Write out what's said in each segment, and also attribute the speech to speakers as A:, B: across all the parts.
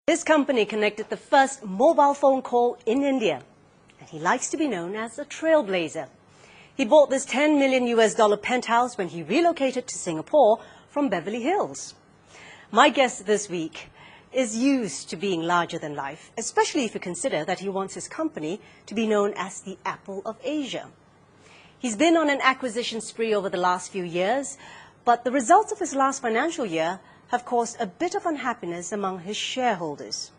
A: His company connected the first mobile phone call in India, and he likes to be known as a trailblazer. He bought this $10 million penthouse when he relocated to Singapore from Beverly Hills. My guest this week is used to being larger than life, especially if you consider that he wants his company to be known as the Apple of Asia. He's been on an acquisition spree over the last few years, but the results of his last financial year have caused a bit of unhappiness among his shareholders.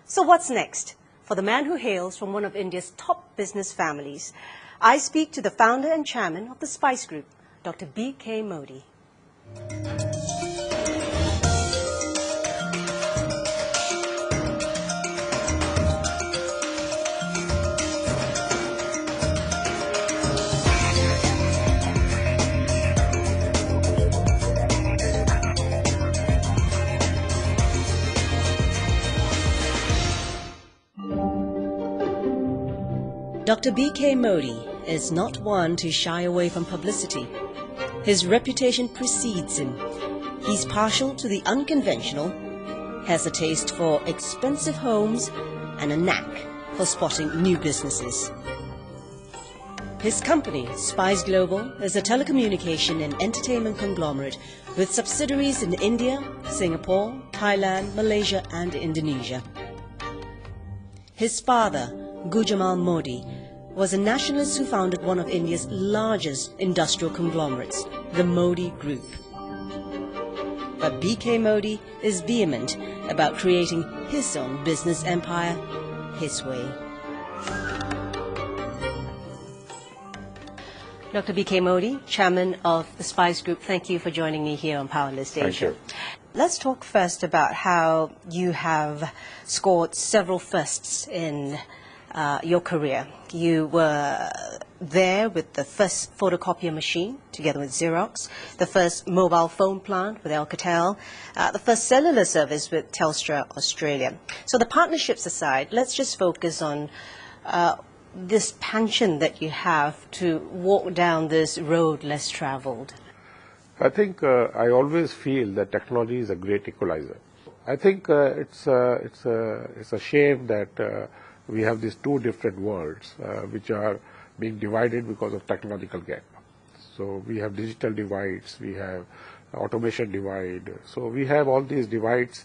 A: So what's next for the man who hails from one of India's top business families? I speak to the founder and chairman of the Spice Group, Dr. B.K. Modi. Dr. B.K. Modi is not one to shy away from publicity. His reputation precedes him. He's partial to the unconventional, has a taste for expensive homes, and a knack for spotting new businesses. His company, Spice Global, is a telecommunication and entertainment conglomerate with subsidiaries in India, Singapore, Thailand, Malaysia, and Indonesia. His father, Gujamal Modi, was a nationalist who founded one of India's largest industrial conglomerates, the Modi Group. But B.K. Modi is vehement about creating his own business empire his way. Dr. B.K. Modi, chairman of the Spice Group, thank you for joining me here on Powerlist Asia.
B: Thank you.
A: Let's talk first about how you have scored several firsts in your career. You were there with the first photocopier machine together with Xerox, the first mobile phone plant with Alcatel, the first cellular service with Telstra Australia. So the partnerships aside, let's just focus on this penchant that you have to walk down this road less traveled.
B: I think I always feel that technology is a great equalizer. I think it's a shame that we have these two different worlds which are being divided because of technological gap. So we have digital divides, we have automation divide. So we have all these divides.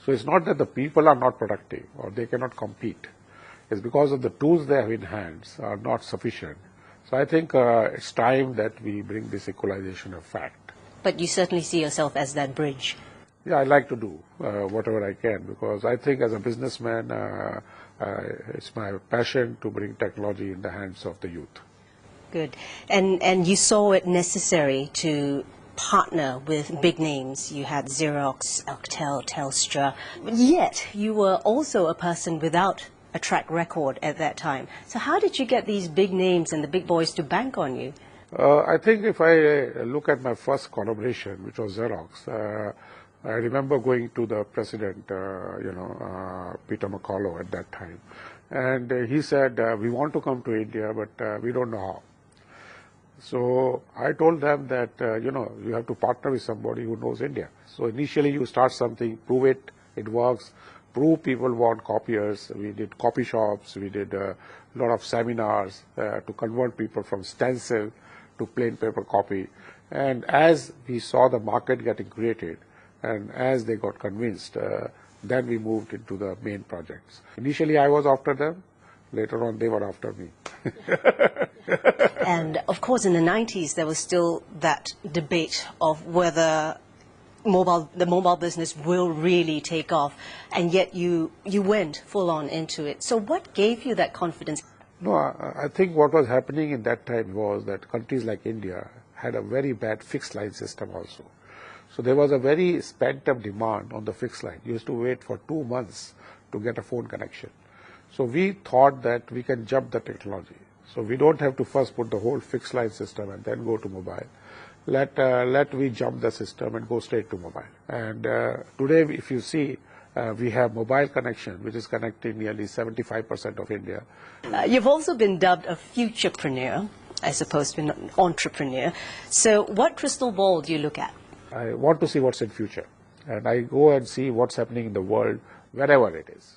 B: So it's not that the people are not productive or they cannot compete. It's because of the tools they have in hands are not sufficient. So I think it's time that we bring this equalization of fact.
A: But you certainly see yourself as that bridge.
B: Yeah, I like to do whatever I can because I think as a businessman, it's my passion to bring technology in the hands of the youth.
A: Good. And you saw it necessary to partner with big names. You had Xerox, Alcatel, Telstra. Yet you were also a person without a track record at that time. So how did you get these big names and the big boys to bank on you?
B: I think if I look at my first collaboration, which was Xerox, I remember going to the president, Peter McCullough at that time, and he said, we want to come to India, but we don't know how. So I told them that, you have to partner with somebody who knows India. So initially you start something, prove it, it works, prove people want copiers. We did copy shops, we did a lot of seminars to convert people from stencil to plain paper copy. And as we saw the market getting created, and as they got convinced, then we moved into the main projects. Initially I was after them, later on they were after me.
A: And of course in the 90s there was still that debate of whether the mobile business will really take off, and yet you went full on into it. So what gave you that confidence?
B: No, I think what was happening in that time was that countries like India had a very bad fixed line system also. So there was a very spent-up demand on the fixed line. You used to wait for 2 months to get a phone connection. So we thought that we can jump the technology. So we don't have to first put the whole fixed line system and then go to mobile. Let we jump the system and go straight to mobile. And today, if you see, we have mobile connection, which is connecting nearly 75% of India.
A: You've also been dubbed a futurepreneur, as opposed to an entrepreneur. So what crystal ball do you look at?
B: I want to see what's in future. And I go and see what's happening in the world wherever it is.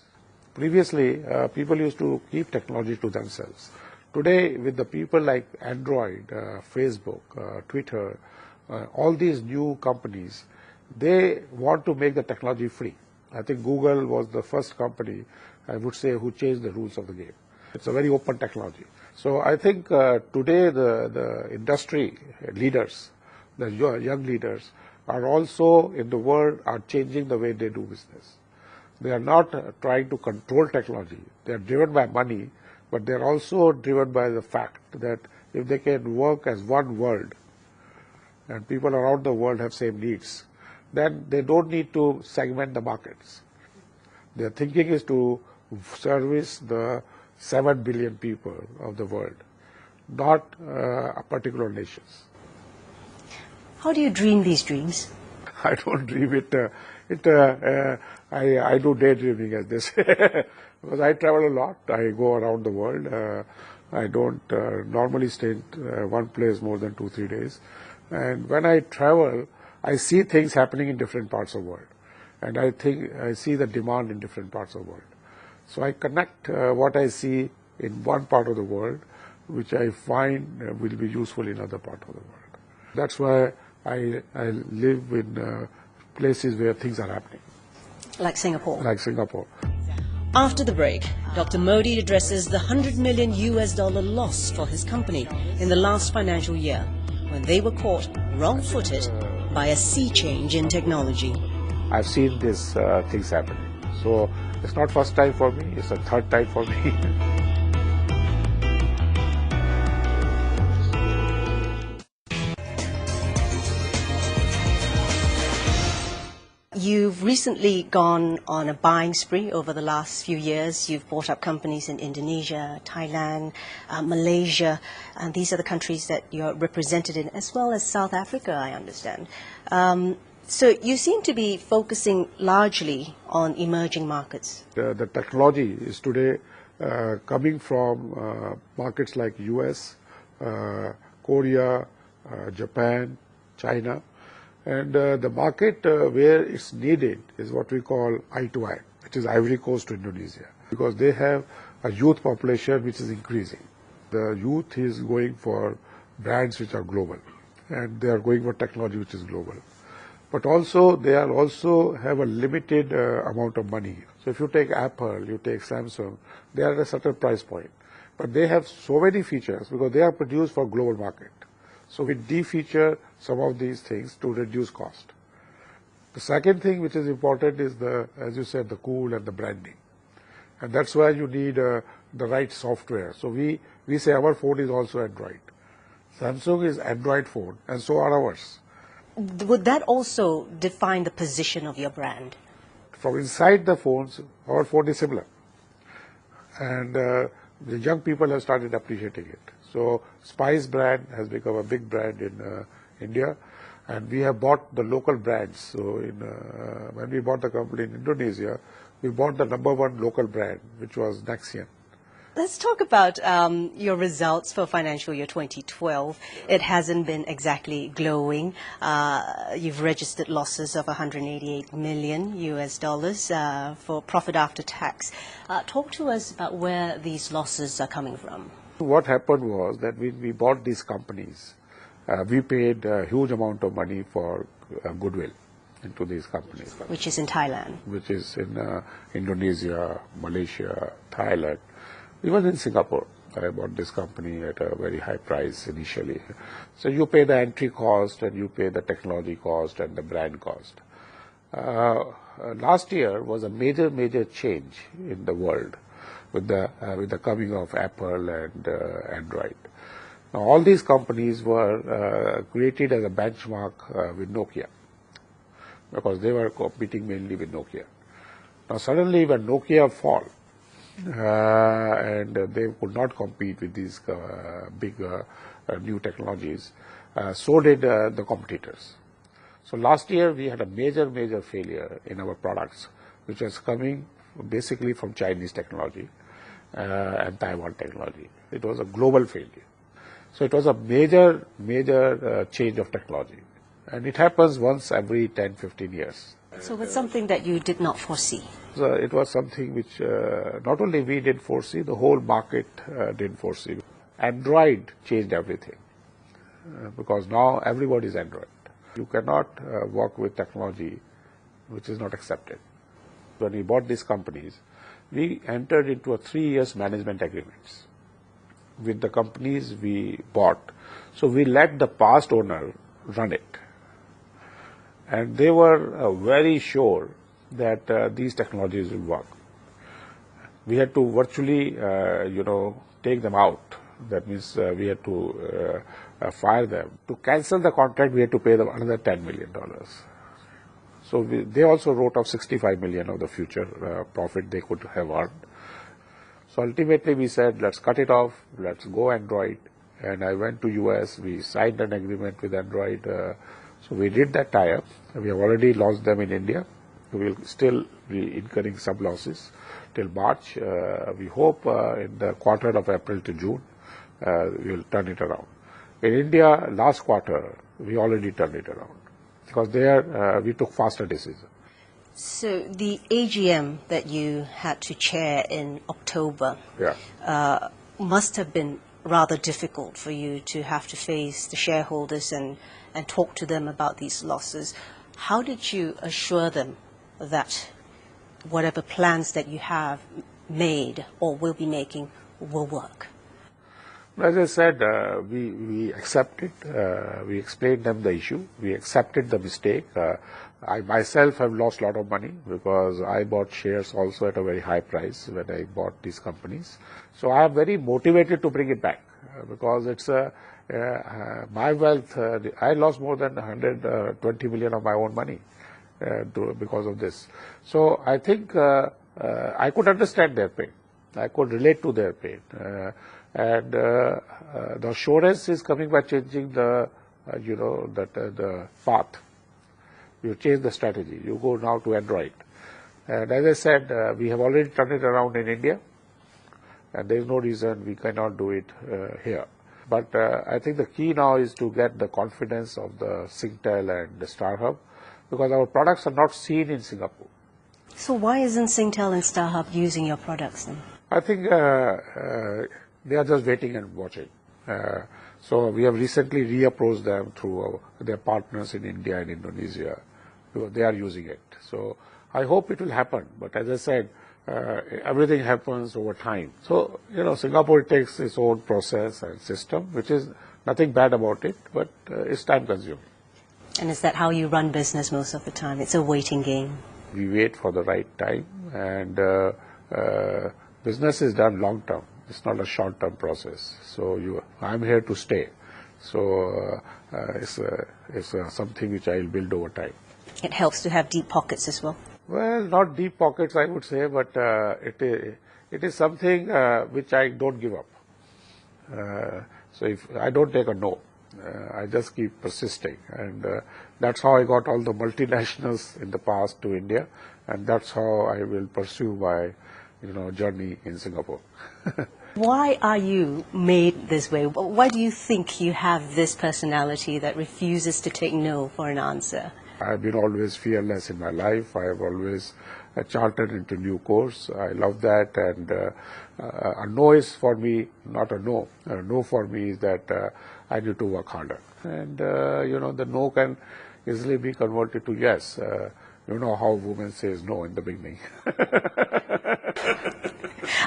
B: Previously, people used to keep technology to themselves. Today, with the people like Android, Facebook, Twitter, all these new companies, they want to make the technology free. I think Google was the first company, I would say, who changed the rules of the game. It's a very open technology. So I think today the industry leaders, the young leaders, are also in the world are changing the way they do business. They are not trying to control technology. They are driven by money, but they are also driven by the fact that if they can work as one world, and people around the world have same needs, then they don't need to segment the markets. Their thinking is to service the 7 billion people of the world, not a particular nations.
A: How do you dream these dreams?
B: I don't dream it. I do daydreaming as this because I travel a lot. I go around the world. I don't normally stay in one place more than 2-3 days. And when I travel, I see things happening in different parts of the world. And I see the demand in different parts of the world. So I connect what I see in one part of the world, which I find will be useful in other part of the world. That's why I live in places where things are happening.
A: Like Singapore?
B: Like Singapore.
A: After the break, Dr. Modi addresses the $100 million loss for his company in the last financial year, when they were caught wrong-footed by a sea change in technology.
B: I've seen these things happening. So it's not first time for me, it's the third time for me.
A: You've recently gone on a buying spree over the last few years. You've bought up companies in Indonesia, Thailand, Malaysia, and these are the countries that you're represented in, as well as South Africa, I understand. So you seem to be focusing largely on emerging markets.
B: The technology is today coming from markets like US, Korea, Japan, China. And the market where it's needed is what we call I2I, which is Ivory Coast to Indonesia, because they have a youth population which is increasing. The youth is going for brands which are global, and they are going for technology which is global. But also, they are also have a limited amount of money. So if you take Apple, you take Samsung, they are at a certain price point. But they have so many features because they are produced for global market. So we de-feature some of these things to reduce cost. The second thing which is important is as you said, the cool and the branding. And that's why you need the right software. So we say our phone is also Android. Samsung is Android phone, and so are ours.
A: Would that also define the position of your brand?
B: From inside the phones, our phone is similar. And the young people have started appreciating it. So Spice brand has become a big brand in India, and we have bought the local brands. So when we bought the company in Indonesia, we bought the #1 local brand, which was Nexian.
A: Let's talk about your results for financial year 2012. It hasn't been exactly glowing. You've registered losses of $188 million for profit after tax. Talk to us about where these losses are coming from.
B: What happened was that when we bought these companies, we paid a huge amount of money for goodwill into these companies.
A: Which is in Thailand.
B: Which is in Indonesia, Malaysia, Thailand, even in Singapore. I bought this company at a very high price initially. So you pay the entry cost, and you pay the technology cost and the brand cost. Last year was a major change in the world with the coming of Apple and Android. Now, all these companies were created as a benchmark with Nokia, because they were competing mainly with Nokia. Now, suddenly when Nokia fall, and they could not compete with these big new technologies, so did the competitors. So last year we had a major failure in our products, which was coming basically from Chinese technology and Taiwan technology. It was a global failure. So it was a major change of technology. And it happens once every 10-15 years.
A: So it's something that you did not foresee?
B: So it was something which not only we didn't foresee, the whole market didn't foresee. Android changed everything because now everybody is Android. You cannot work with technology which is not accepted. When we bought these companies, we entered into a 3 years management agreements with the companies we bought. So we let the past owner run it. And they were very sure that these technologies will work. We had to virtually, take them out. That means we had to fire them. To cancel the contract, we had to pay them another $10 million. So they also wrote off 65 million of the future profit they could have earned. So ultimately we said, let's cut it off, let's go Android. And I went to US, we signed an agreement with Android. So we did that tie-up. We have already launched them in India. We will still be incurring some losses till March. We hope in the quarter of April to June, we will turn it around. In India, last quarter, we already turned it around because there we took faster decisions.
A: So the AGM that you had to chair in October must have been rather difficult for you to have to face the shareholders and talk to them about these losses. How did you assure them that whatever plans that you have made or will be making will work?
B: As I said, we accepted, we explained them the issue, we accepted the mistake. I myself have lost a lot of money because I bought shares also at a very high price when I bought these companies. So I am very motivated to bring it back because it's my wealth. I lost more than 120 million of my own money because of this. So I think I could understand their pain. I could relate to their pain. And the assurance is coming by changing the path. You change the strategy. You go now to Android. And as I said, we have already turned it around in India, and there is no reason we cannot do it here. But I think the key now is to get the confidence of the Singtel and the StarHub, because our products are not seen in Singapore.
A: So why isn't Singtel and StarHub using your products then?
B: I think they are just waiting and watching. So we have recently reapproached them through their partners in India and Indonesia, because they are using it. So I hope it will happen. But as I said, everything happens over time. So, Singapore takes its own process and system, which is nothing bad about it, but it's time consuming.
A: And is that how you run business most of the time? It's a waiting game.
B: We wait for the right time, and business is done long term. It's not a short term process. So I'm here to stay. So it's something which I will build over time.
A: It helps to have deep pockets as well.
B: Well, not deep pockets, I would say, but it is something which I don't give up. So if I don't take a no, I just keep persisting, and that's how I got all the multinationals in the past to India, and that's how I will pursue my journey in Singapore.
A: Why are you made this way? Why do you think you have this personality that refuses to take no for an answer?
B: I've been always fearless in my life. I have always chartered into new course. I love that, and a no is for me not a no. A no for me is that I need to work harder, and the no can easily be converted to yes. You know how women says no in the beginning.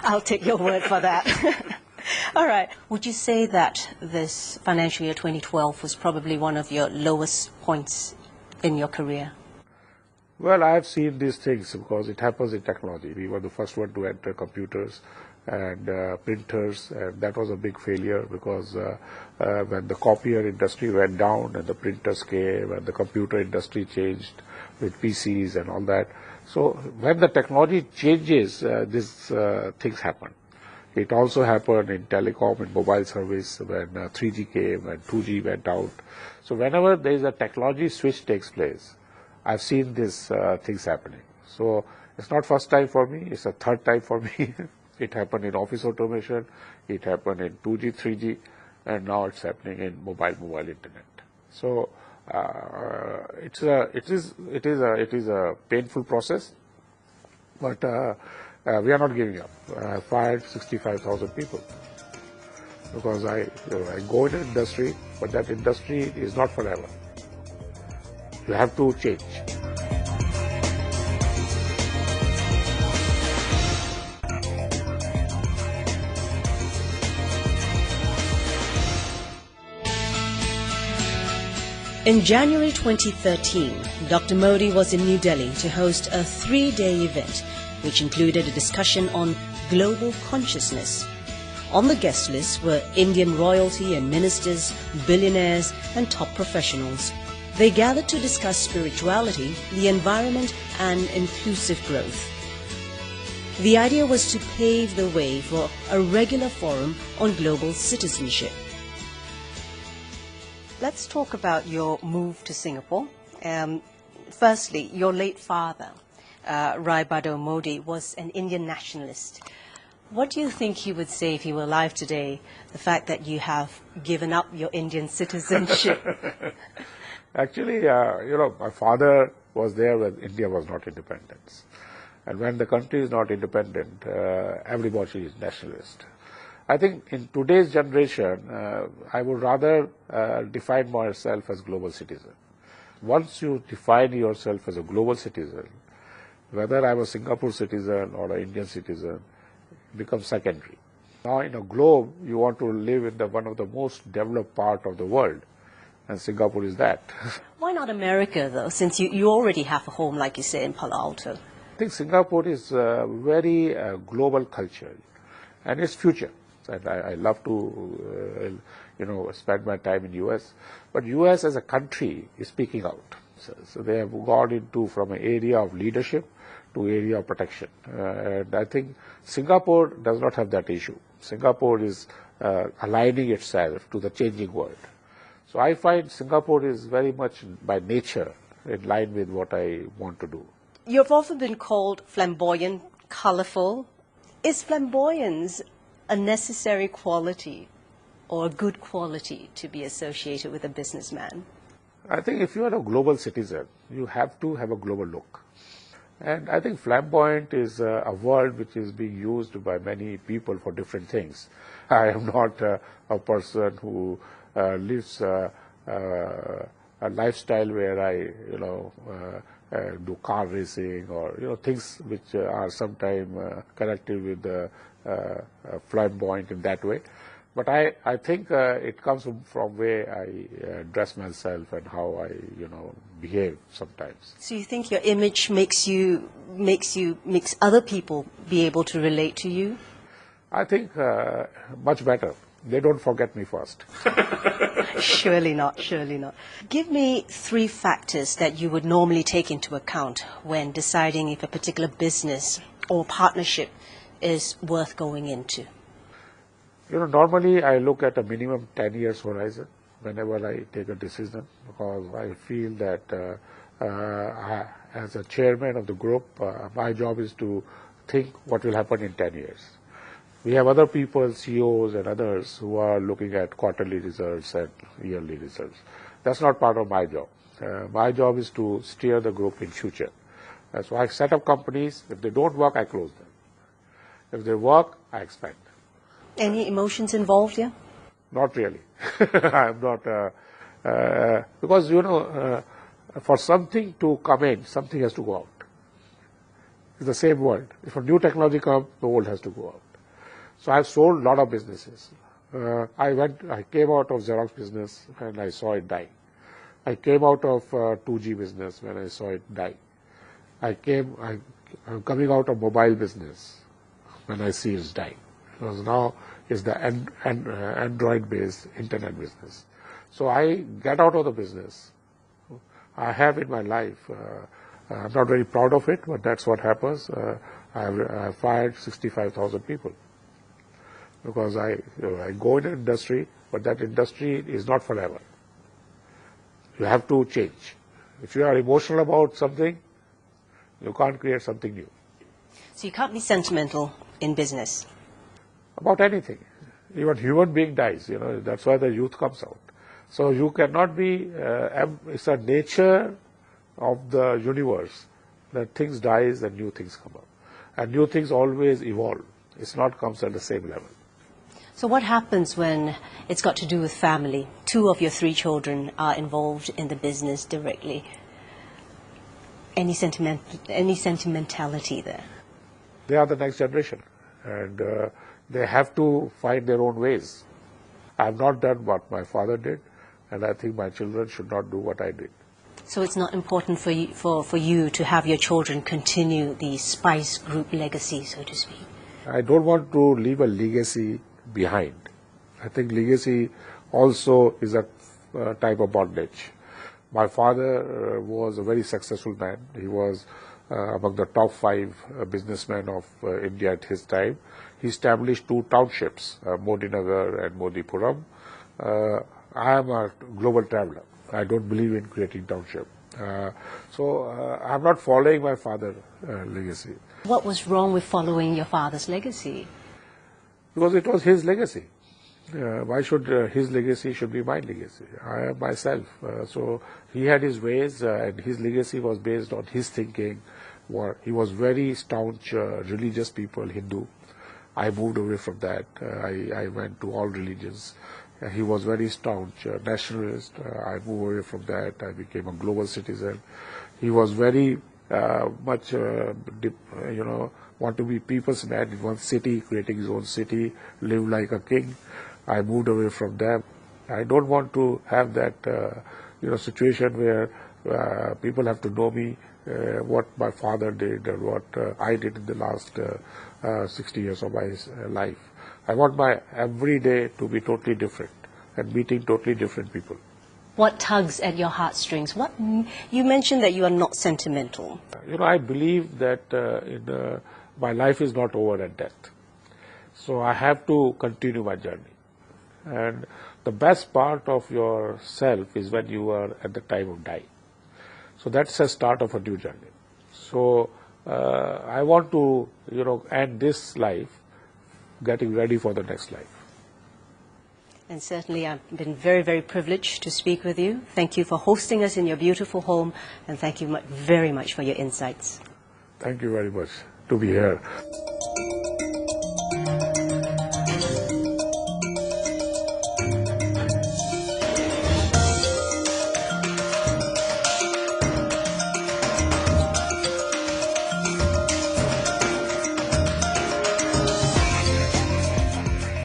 A: I'll take your word for that. All right. Would you say that this financial year 2012 was probably one of your lowest points in your career?
B: Well, I have seen these things because it happens in technology. We were the first one to enter computers and printers, and that was a big failure because when the copier industry went down and the printers came and the computer industry changed with PCs and all that. So when the technology changes, these things happen. It also happened in telecom and mobile service when 3G came and 2G went out. So whenever there is a technology switch takes place, I've seen these things happening. So it's not first time for me, it's a third time for me. It happened in office automation, it happened in 2G, 3G, and now it's happening in mobile internet. So It is a painful process, but we are not giving up. I fired 65,000 people because I go in an industry, but that industry is not forever. You have to change.
A: In January 2013, Dr. Modi was in New Delhi to host a 3-day event which included a discussion on global consciousness. On the guest list were Indian royalty and ministers, billionaires and top professionals. They gathered to discuss spirituality, the environment and inclusive growth. The idea was to pave the way for a regular forum on global citizenship. Let's talk about your move to Singapore. Firstly, your late father, Rai Bado Modi, was an Indian nationalist. What do you think he would say if he were alive today, the fact that you have given up your Indian citizenship?
B: Actually, my father was there when India was not independent. And when the country is not independent, everybody is nationalist. I think in today's generation, I would rather define myself as global citizen. Once you define yourself as a global citizen, whether I'm a Singapore citizen or an Indian citizen, becomes secondary. Now in a globe, you want to live in one of the most developed part of the world, and Singapore is that.
A: Why not America though, since you already have a home, like you say, in Palo Alto?
B: I think Singapore is a very global culture, and its future. And I love to, spend my time in U.S. But U.S. as a country is speaking out. So they have gone into from an area of leadership to area of protection. And I think Singapore does not have that issue. Singapore is aligning itself to the changing world. So I find Singapore is very much by nature in line with what I want to do.
A: You've often been called flamboyant, colorful. Is flamboyance a necessary quality or a good quality to be associated with a businessman?
B: I think if you are a global citizen, you have to have a global look. And I think flamboyant is a word which is being used by many people for different things. I am not a person who lives a lifestyle where I, do car racing or, things which are sometimes connected with the flamboyant in that way. But I think it comes from where I dress myself and how I, behave sometimes.
A: So you think your image makes other people be able to relate to you?
B: I think much better. They don't forget me first.
A: Surely not, surely not. Give me 3 factors that you would normally take into account when deciding if a particular business or partnership is worth going into.
B: Normally I look at a minimum 10 years horizon whenever I take a decision, because I feel that as a chairman of the group, my job is to think what will happen in 10 years. We have other people, CEOs and others, who are looking at quarterly results and yearly results. That's not part of my job. My job is to steer the group in future. So I set up companies. If they don't work, I close them. If they work, I expand.
A: Any emotions involved here?
B: Not really. I'm not, because, for something to come in, something has to go out. It's the same world. If a new technology comes, the old has to go out. So I've sold a lot of businesses. I came out of Xerox business and I saw it die. I came out of 2G business when I saw it die. I'm coming out of mobile business when I see it die. Because now it's the Android-based internet business. So I get out of the business. I have in my life. I'm not very proud of it, but that's what happens. I have fired 65,000 people. Because I go in an industry, but that industry is not forever. You have to change. If you are emotional about something, you can't create something new.
A: So you can't be sentimental in business?
B: About anything. Even human being dies, that's why the youth comes out. So you cannot be, it's a nature of the universe that things dies and new things come up. And new things always evolve. It's not comes at the same level.
A: So what happens when it's got to do with family? 2 of your 3 children are involved in the business directly. Any sentimentality there?
B: They are the next generation, and they have to find their own ways. I have not done what my father did, and I think my children should not do what I did.
A: So it's not important for you to have your children continue the Spice Group legacy, so to speak?
B: I don't want to leave a legacy behind. I think legacy also is a type of bondage. My father was a very successful man. He was among the top 5 businessmen of India at his time. He established 2 townships, Modinagar and Modipuram. I am a global traveler. I don't believe in creating township. So I'm not following my father's legacy.
A: What was wrong with following your father's legacy?
B: Because it was his legacy. Why should his legacy should be my legacy? I am myself. So he had his ways, and his legacy was based on his thinking. He was very staunch religious people, Hindu. I moved away from that. I went to all religions. He was very staunch nationalist. I moved away from that. I became a global citizen. He was very much, want to be people's man in one city, creating his own city, live like a king. I moved away from them. I don't want to have that, situation where people have to know me, what my father did or what I did in the last 60 years of my life. I want my every day to be totally different and meeting totally different people.
A: What tugs at your heartstrings? You mentioned that you are not sentimental.
B: I believe that my life is not over at death. So I have to continue my journey. And the best part of yourself is when you are at the time of dying. So that's the start of a new journey. So I want to, end this life getting ready for the next life.
A: And certainly I've been very, very privileged to speak with you. Thank you for hosting us in your beautiful home, and thank you very much for your insights.
B: Thank you very much to be here.